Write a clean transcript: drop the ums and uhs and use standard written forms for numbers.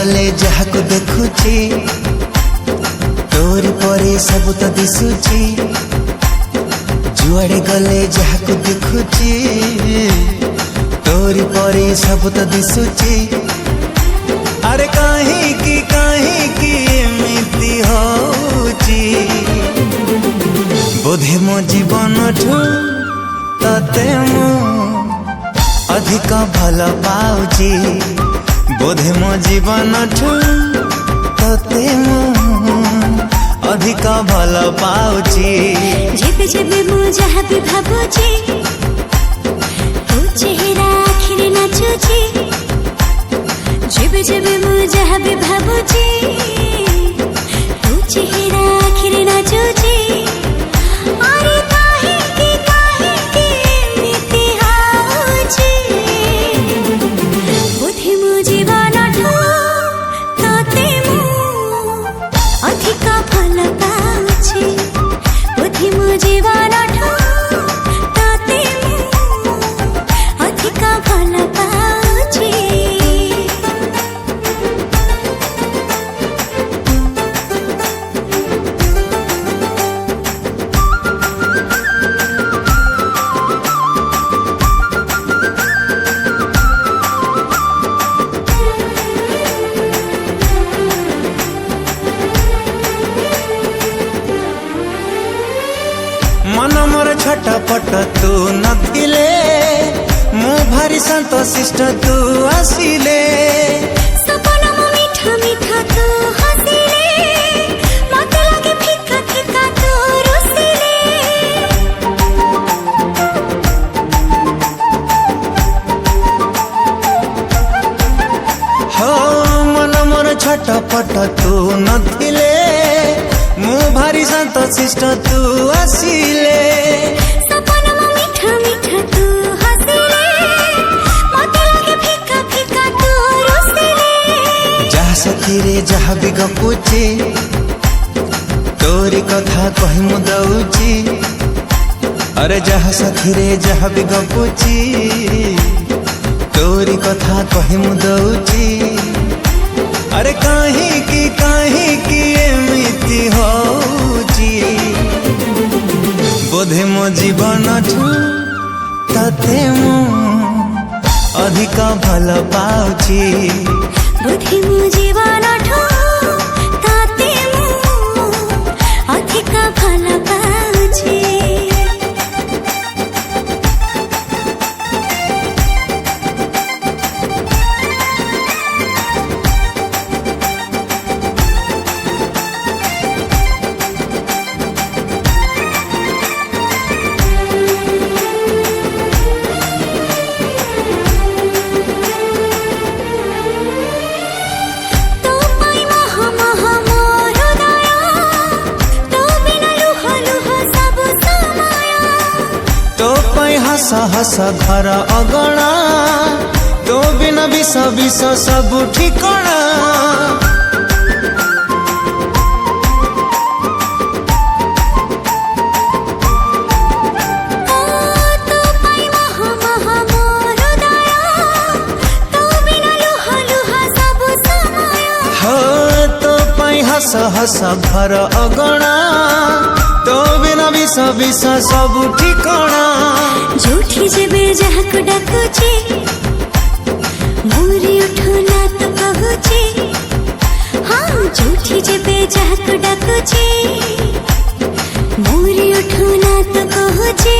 गले जहाको देखुची तोरी परे सब तो दिसुची जुआड़े गले जहाको देखुची तोरी परे सब तो दिसुची अरे कहीं की एमिति होची बोधे मो जीवन ठू तते मु अधिक भल पाउची बोधे मो जीवन ठू तते मु अधिक भल पाउची जेबे जेबे मु जहाँ भी भाबुची तू चेहरा आखिरे नाचुची जेबे जेबे मु जहाँ भी भाबुची तू चेहरा आखिरे नाचुची अरे काहे की एमिति होची बोधे मो जीवन ठू तते मु अधिक भल पाउची बोधे मो जीवन ठू तते मु अधिक भल पाउची मन मोर छटपट तू नथिले मु भारी शांत शिष्ट तू आसिले सपन मो मीठा मीठा तू हसिले मते लागे फिका फिका तू रुसिले हो मन मोर छटपट तू नथिले मु भारी शांत शिष्ट तू आसिले सपन मो मीठा मीठा तू हसिले मते लागे फिका फिका तू रुसिले जहाँ सखी रे जहाँ भी गपुची तोरी कथा कही मु दउची अरे जहाँ सखी रे जहाँ भी गपुची तोरी कथा कही मु दउची अरे कहीं की एमिति होची बोधे मो जीवन ठू तते मु अधिक भल पाउची बोधे मो जीवन ठू तते मु अधिक भल पाउची हस हस घर अगणा तो बिना विष विष सब ठिकणा हस हस घर अगणा तो बिना विष विष सब ठिकणा झूठी जेबे जहाँ को डाकुची मोरी उठो ना तो कहूची हाँ झूठी जेबे जहाँ को डाकुची मोरी उठो ना तो कहूची